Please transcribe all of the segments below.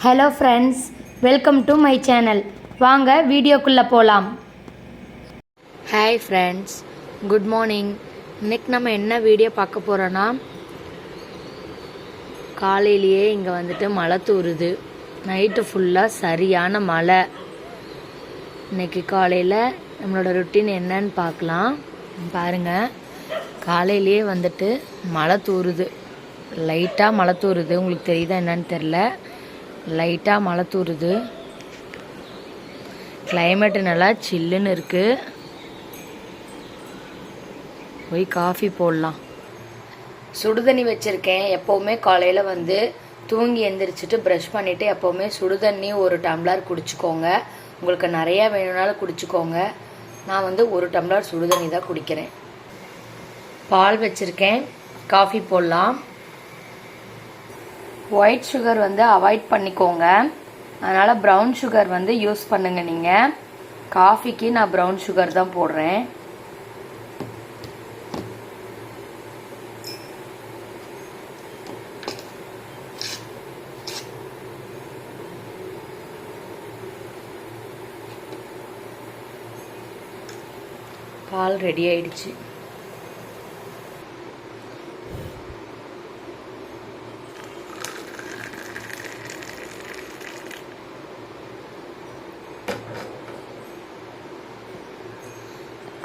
Hello friends, welcome to my channel. வாங்க வீடியோக்குள்ளே போகலாம். Hi friends, good morning. இன்றைக்கி நம்ம என்ன வீடியோ பார்க்க போகிறோன்னா, காலையிலேயே இங்கே வந்துட்டு மழை தூருது. நைட்டு ஃபுல்லாக சரியான மழை. இன்றைக்கி காலையில் நம்மளோட ருட்டீன் என்னன்னு பார்க்கலாம். பாருங்கள், காலையிலேயே வந்துட்டு மழை தூருது. லைட்டாக மழை தூருது. உங்களுக்கு தெரியுதா என்னன்னு தெரில. லைட்டாக மழை தூருது. கிளைமேட்டு நல்லா சில்லுன்னு இருக்குது. போய் காஃபி போடலாம். சுடுதண்ணி வச்சுருக்கேன். எப்போவுமே காலையில் வந்து தூங்கி எந்திரிச்சிட்டு ப்ரஷ் பண்ணிவிட்டு எப்போவுமே சுடுதண்ணி ஒரு டம்ளர் குடிச்சிக்கோங்க. உங்களுக்கு நிறையா வேணும்னாலும் குடிச்சிக்கோங்க. நான் வந்து ஒரு டம்ளர் சுடுதண்ணி தான் குடிக்கிறேன். பால் வச்சுருக்கேன். காஃபி போடலாம். ஒயிட் சுகர் வந்து அவாய்ட் பண்ணிக்கோங்க. அதனால் ப்ரௌன் சுகர் வந்து யூஸ் பண்ணுங்கள். நீங்கள் காஃபிக்கு நான் ப்ரௌன் சுகர் தான் போடுறேன். பால் ரெடி ஆயிடுச்சு.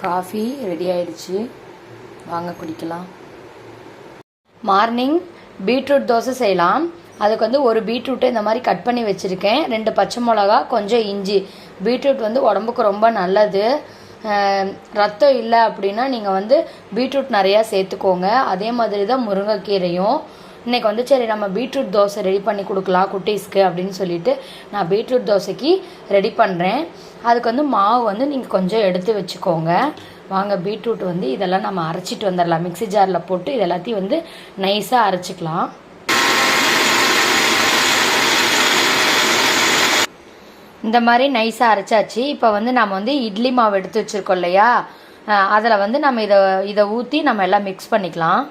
காஃபி ரெடி ஆயிடுச்சு. வாங்க குடிக்கலாம். மார்னிங் பீட்ரூட் தோசை செய்யலாம். அதுக்கு வந்து ஒரு பீட்ரூட்டை இந்த மாதிரி கட் பண்ணி வச்சுருக்கேன். 2 பச்சை மிளகா, கொஞ்சம் இஞ்சி. பீட்ரூட் வந்து உடம்புக்கு ரொம்ப நல்லது. ரத்தம் இல்லை அப்படின்னா நீங்கள் வந்து பீட்ரூட் நிறையா சேர்த்துக்கோங்க. அதே மாதிரி தான் முருங்கைக்கீரையும். இன்றைக்கி வந்து சரி நம்ம பீட்ரூட் தோசை ரெடி பண்ணி கொடுக்கலாம் குட்டீஸ்க்கு அப்படின்னு சொல்லிட்டு நான் பீட்ரூட் தோசைக்கு ரெடி பண்ணுறேன். அதுக்கு வந்து மாவு வந்து நீங்கள் கொஞ்சம் எடுத்து வச்சுக்கோங்க. வாங்க பீட்ரூட் வந்து இதெல்லாம் நம்ம அரைச்சிட்டு வந்துடலாம். மிக்ஸி ஜாரில் போட்டு இது எல்லாத்தையும் வந்து நைஸாக அரைச்சிக்கலாம். இந்த மாதிரி நைஸாக அரைச்சாச்சு. இப்போ வந்து நம்ம வந்து இட்லி மாவு எடுத்து வச்சுருக்கோம் இல்லையா, அதில் வந்து நம்ம இதை ஊற்றி நம்ம எல்லாம் மிக்ஸ் பண்ணிக்கலாம்.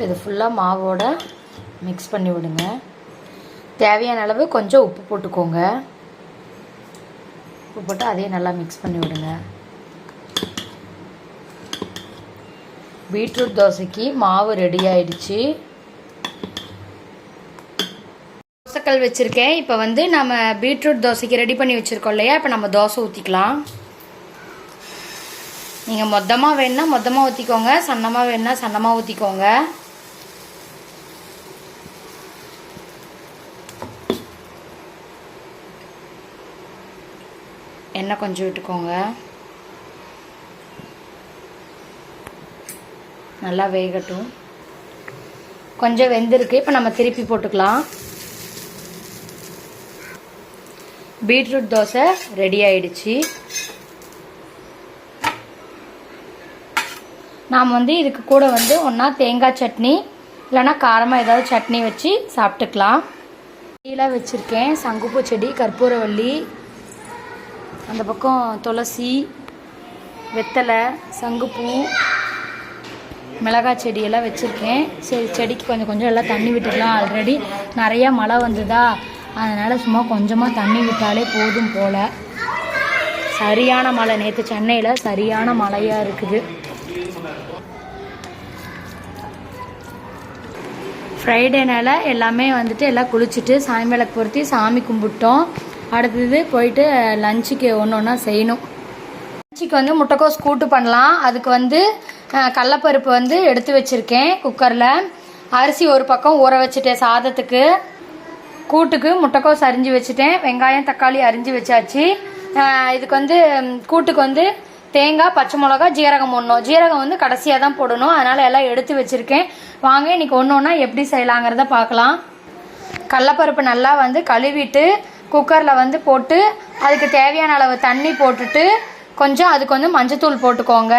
இது ஃபுல்லாக மாவோட மிக்ஸ் பண்ணி விடுங்க. தேவையான அளவு கொஞ்சம் உப்பு போட்டுக்கோங்க. உப்பு போட்டு அதையே நல்லா மிக்ஸ் பண்ணி விடுங்க. பீட்ரூட் தோசைக்கு மாவு ரெடி ஆயிடுச்சு. தோசைக்கல் வச்சுருக்கேன். இப்போ வந்து நம்ம பீட்ரூட் தோசைக்கு ரெடி பண்ணி வச்சுருக்கோம் இல்லையா, இப்போ நம்ம தோசை ஊற்றிக்கலாம். நீங்கள் மொத்தமாக வேணுன்னா மொத்தமாக ஊற்றிக்கோங்க, சன்னமாக வேணுன்னா சன்னமாக ஊற்றிக்கோங்க. எண்ணெய் கொஞ்சம் விட்டுக்கோங்க. நல்லா வேகட்டும். கொஞ்சம் வெந்திருக்கு. இப்போ நம்ம திருப்பி போட்டுக்கலாம். பீட்ரூட் தோசை ரெடி ஆயிடுச்சு. நாம் வந்து இதுக்கு கூட வந்து ஒன்றா தேங்காய் சட்னி இல்லைன்னா காரமாக ஏதாவது சட்னி வச்சு சாப்பிட்டுக்கலாம். செடியெல்லாம் வச்சுருக்கேன். சங்குப்பூ செடி, கற்பூரவள்ளி, அந்த பக்கம் துளசி, வெத்தலை, சங்குப்பூ, மிளகாய் செடியெல்லாம் வச்சுருக்கேன். சரி, செடிக்கு கொஞ்சம் கொஞ்சம் எல்லாம் தண்ணி விட்டுக்கலாம். ஆல்ரெடி நிறையா மழை வந்ததா, அதனால் சும்மா கொஞ்சமாக தண்ணி விட்டாலே போதும் போல். சரியான மழை. நேற்று சென்னையில் சரியான மழையாக இருக்குது. ஃப்ரைடேனால எல்லாமே வந்துட்டு எல்லாம் குளிச்சுட்டு சாமி விளக்கு பொருத்தி சாமி கும்பிட்டோம். அடுத்தது போயிட்டு லஞ்சுக்கு ஒன்று ஒன்றா செய்யணும். லஞ்சுக்கு வந்து முட்டைக்கோஸ் கூட்டு பண்ணலாம். அதுக்கு வந்து கடலப்பருப்பு வந்து எடுத்து வச்சுருக்கேன். குக்கரில் அரிசி ஒரு பக்கம் ஊற வச்சுட்டேன் சாதத்துக்கு. கூட்டுக்கு முட்டைக்கோஸ் அரிஞ்சு வச்சுட்டேன். வெங்காயம் தக்காளி அரிஞ்சு வச்சாச்சு. இதுக்கு வந்து கூட்டுக்கு வந்து தேங்காய், பச்சை மிளகா, ஜீரகம் போடணும். ஜீரகம் வந்து கடைசியாக தான் போடணும். அதனால் எல்லாம் எடுத்து வச்சுருக்கேன். வாங்க இன்றைக்கி ஒன்று ஒன்றா எப்படி செய்யலாங்கிறத பார்க்கலாம். கடலப்பருப்பு நல்லா வந்து கழுவிட்டு குக்கரில் வந்து போட்டு அதுக்கு தேவையான அளவு தண்ணி போட்டுட்டு கொஞ்சம் அதுக்கு வந்து மஞ்சத்தூள் போட்டுக்கோங்க.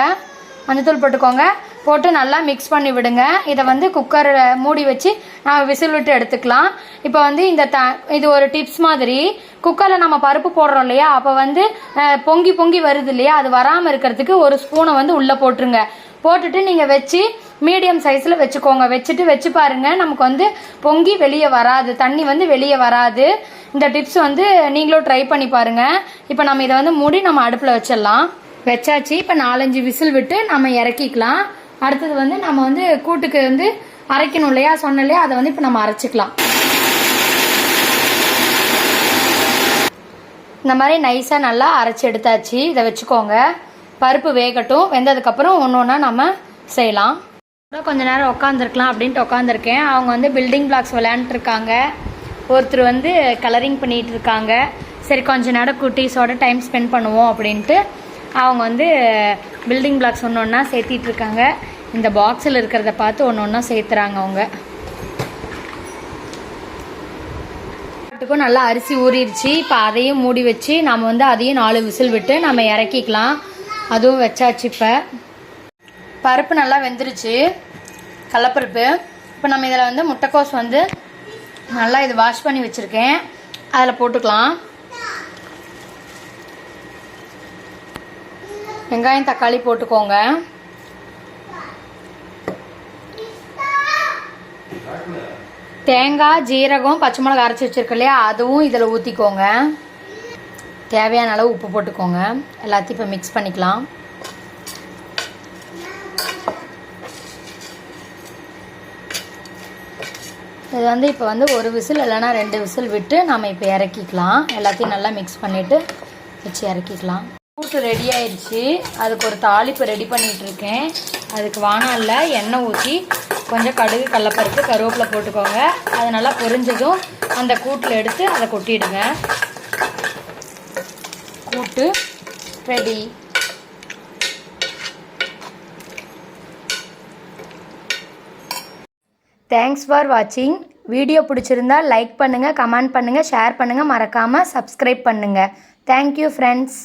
போட்டு நல்லா மிக்ஸ் பண்ணி விடுங்க. இதை வந்து குக்கரை மூடி வச்சு நம்ம விசில் விட்டு எடுத்துக்கலாம். இப்போ வந்து இது ஒரு டிப்ஸ் மாதிரி. குக்கரில் நம்ம பருப்பு போடுறோம் இல்லையா, அப்போ வந்து பொங்கி பொங்கி வருது இல்லையா, அது வராமல் இருக்கிறதுக்கு ஒரு ஸ்பூனை வந்து உள்ளே போட்டுருங்க. போட்டுட்டு நீங்கள் வச்சு மீடியம் சைஸில் வச்சுக்கோங்க. வச்சு பாருங்கள், நமக்கு வந்து பொங்கி வெளியே வராது, தண்ணி வந்து வெளியே வராது. இந்த டிப்ஸ் வந்து நீங்களும் ட்ரை பண்ணி பாருங்கள். இப்போ நம்ம இதை வந்து மூடி நம்ம அடுப்பில் வச்சிடலாம். வச்சாச்சு. இப்போ 4-5 விசில் விட்டு நம்ம இறக்கிக்கலாம். அடுத்தது வந்து நம்ம வந்து கூட்டுக்கு வந்து அரைக்கணும் இல்லையா, சொன்ன இல்லையா, அதை வந்து இப்போ நம்ம அரைச்சிக்கலாம். இந்த மாதிரி நைஸாக நல்லா அரைச்சி எடுத்தாச்சு. இதை வச்சுக்கோங்க. பருப்பு வேகட்டும். வெந்ததுக்கப்புறம் ஒன்று ஒன்றா நம்ம செய்யலாம். கொஞ்ச நேரம் உட்காந்துருக்கலாம் அப்படின்ட்டு உட்காந்துருக்கேன். அவங்க வந்து பில்டிங் பிளாக்ஸ் விளையாண்டுருக்காங்க. ஒருத்தர் வந்து கலரிங் பண்ணிகிட்டு இருக்காங்க. சரி கொஞ்ச நேரம் குட்டீஸோட டைம் ஸ்பெண்ட் பண்ணுவோம் அப்படின்ட்டு அவங்க வந்து பில்டிங் பிளாக்ஸ் ஒன்று ஒன்றா சேர்த்திட்டு இருக்காங்க. இந்த பாக்ஸில் இருக்கிறத பார்த்து ஒன்று ஒன்றா சேர்த்துறாங்க. அவங்க நல்லா அரிசி ஊறிடுச்சு. இப்போ அதையும் மூடி வச்சு நம்ம வந்து அதையும் 4 விசில் விட்டு நம்ம இறக்கிக்கலாம். அதுவும் வச்சாச்சு. இப்போ பருப்பு நல்லா வெந்துருச்சு, கடலப்பருப்பு. இப்போ நம்ம இதில் வந்து முட்டைக்கோஸ் வந்து நல்லா இது வாஷ் பண்ணி வச்சுருக்கேன், அதில் போட்டுக்கலாம். வெங்காயம் தக்காளி போட்டுக்கோங்க. தேங்காய் ஜீரகம் பச்சை மிளகா அரைச்சி வச்சுருக்க இல்லையா, அதுவும் இதில் ஊற்றிக்கோங்க. தேவையான அளவு உப்பு போட்டுக்கோங்க. எல்லாத்தையும் இப்போ மிக்ஸ் பண்ணிக்கலாம். இது வந்து இப்போ வந்து 1 விசில் இல்லைனா 2 விசில் விட்டு நம்ம இப்போ இறக்கிக்கலாம். எல்லாத்தையும் நல்லா மிக்ஸ் பண்ணிவிட்டு வச்சு இறக்கிக்கலாம். கூட்டு ரெடி ஆயிடுச்சு. அதுக்கு ஒரு தாளிப்பு ரெடி பண்ணிகிட்டு இருக்கேன். அதுக்கு வாணல்ல எண்ணெய் ஊற்றி கொஞ்சம் கடுகு கடலப்பருப்பு கருவேப்பிலை போட்டுக்கோங்க. அது நல்லா பொரிஞ்சதும் அந்த கூட்டில் எடுத்து அதை கொட்டிடுங்க. கூட்டு ரெடி. தேங்க்ஸ் ஃபார் வாட்சிங். வீடியோ பிடிச்சிருந்தா லைக் பண்ணுங்கள், கமெண்ட் பண்ணுங்கள், ஷேர் பண்ணுங்கள், மறக்காமல் சப்ஸ்கிரைப் பண்ணுங்கள். Thank you friends.